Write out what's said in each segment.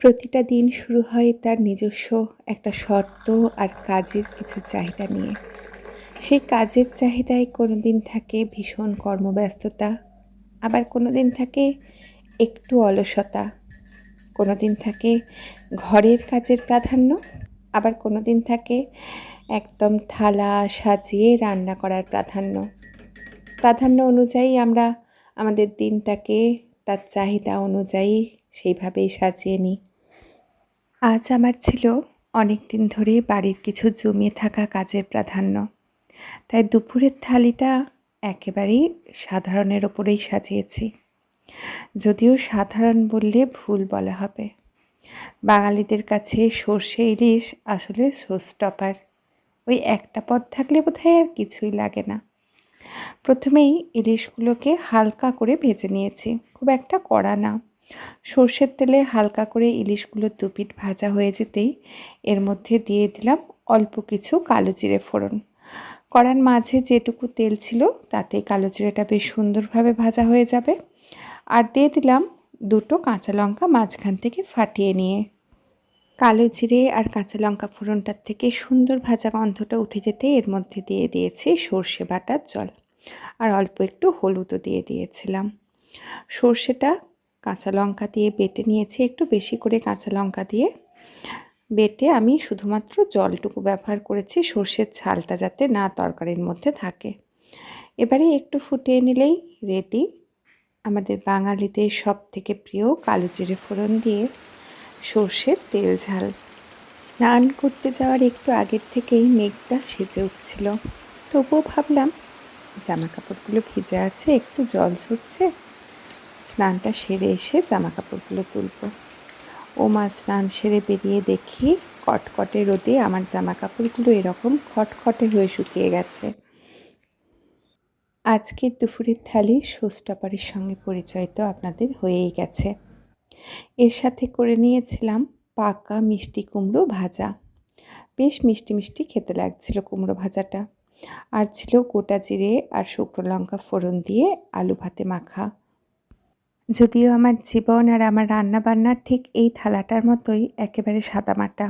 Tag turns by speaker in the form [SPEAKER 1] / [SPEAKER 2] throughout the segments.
[SPEAKER 1] প্রতিটা দিন শুরু হয় তার নিজস্ব একটা শর্ত আর কাজের কিছু চাহিদা নিয়ে। সেই কাজের চাহিদায় কোনো দিন থাকে ভীষণ কর্মব্যস্ততা, আবার কোনো দিন থাকে একটু অলসতা, কোনো দিন থাকে ঘরের কাজের প্রাধান্য, আবার কোনো দিন থাকে একদম থালা সাজিয়ে রান্না করার প্রাধান্য। প্রাধান্য অনুযায়ী আমরা আমাদের দিনটাকে তার চাহিদা অনুযায়ী সেইভাবেই সাজিয়ে নিই। আজ আমার ছিল অনেক দিন ধরে বাড়ির কিছু জমিয়ে থাকা কাজের প্রাধান্য, তাই দুপুরের থালিটা একেবারেই সাধারণের ওপরেই সাজিয়েছি। যদিও সাধারণ বললে ভুল বলা হবে, বাঙালিদের কাছে সর্ষে ইলিশ আসলে শোস্টপার। ওই একটা পদ থাকলে বোধহয় আর কিছুই লাগে না। প্রথমেই ইলিশগুলোকে হালকা করে ভেজে নিয়েছি, খুব একটা কড়া না। সর্ষের তেলে হালকা করে ইলিশগুলো দুপিঠ ভাজা হয়ে যেতেই এর মধ্যে দিয়ে দিলাম অল্প কিছু কালো জিরে ফোড়ন। কড়ার মাঝে যেটুকু তেল ছিল তাতেই কালো জিরেটা বেশ সুন্দরভাবে ভাজা হয়ে যাবে। আর দিয়ে দিলাম দুটো কাঁচা লঙ্কা মাঝখান থেকে ফাটিয়ে নিয়ে। কালো জিরে আর কাঁচা লঙ্কা ফোড়নটার থেকে সুন্দর ভাজা গন্ধটা উঠে যেতে এর মধ্যে দিয়ে দিয়েছি সর্ষে বাটার জল, আর অল্প একটু হলুদও দিয়ে দিয়েছিলাম। সর্ষেটা কাঁচা লঙ্কা দিয়ে বেটে নিয়েছি, একটু বেশি করে কাঁচা লঙ্কা দিয়ে বেটে আমি শুধুমাত্র জলটুকু ব্যবহার করেছি, সর্ষের ছালটা যাতে না তরকারির মধ্যে থাকে। এবারে একটু ফুটিয়ে নিলেই রেডি আমাদের বাঙালিদের সব থেকে প্রিয় কালো জিরে ফোড়ন দিয়ে সর্ষের তেল ঝাল। স্নান করতে যাওয়ার একটু আগের থেকেই মেঘটা সেজে উঠছিল, তবুও ভাবলাম জামা কাপড়গুলো ভিজে আছে, একটু জল ঝরছে, স্নানটা সেরে এসে জামা কাপড়গুলো তুলব। স্নান সেরে বেরিয়ে দেখি কটকটে রোদে আমার জামা কাপড়গুলো এরকম খটখটে হয়ে শুকিয়ে গেছে। আজকের দুপুরের থালি শোস্টপারের সঙ্গে পরিচয় তো আপনাদের হয়েই গেছে। এর সাথে করে নিয়েছিলাম পাকা মিষ্টি কুমড়ো ভাজা। বেশ মিষ্টি মিষ্টি খেতে লাগছিল কুমড়ো ভাজাটা। আর ছিল গোটা জিরে আর শুকনো লঙ্কা ফোড়ন দিয়ে আলু ভাতে মাখা। যদিও আমার জীবন আর আমার রান্নাবান্না ঠিক এই থালাটার মতোই একেবারে সাদামাটা,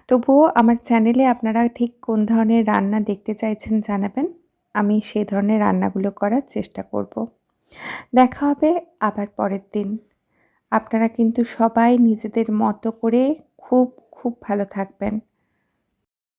[SPEAKER 1] তবুও আমার চ্যানেলে আপনারা ঠিক কোন ধরনের রান্না দেখতে চাইছেন জানাবেন, আমি সেই ধরনের রান্নাগুলো করার চেষ্টা করব। দেখা হবে আবার পরের দিন। আপনারা কিন্তু সবাই নিজেদের মতো করে খুব খুব ভালো থাকবেন।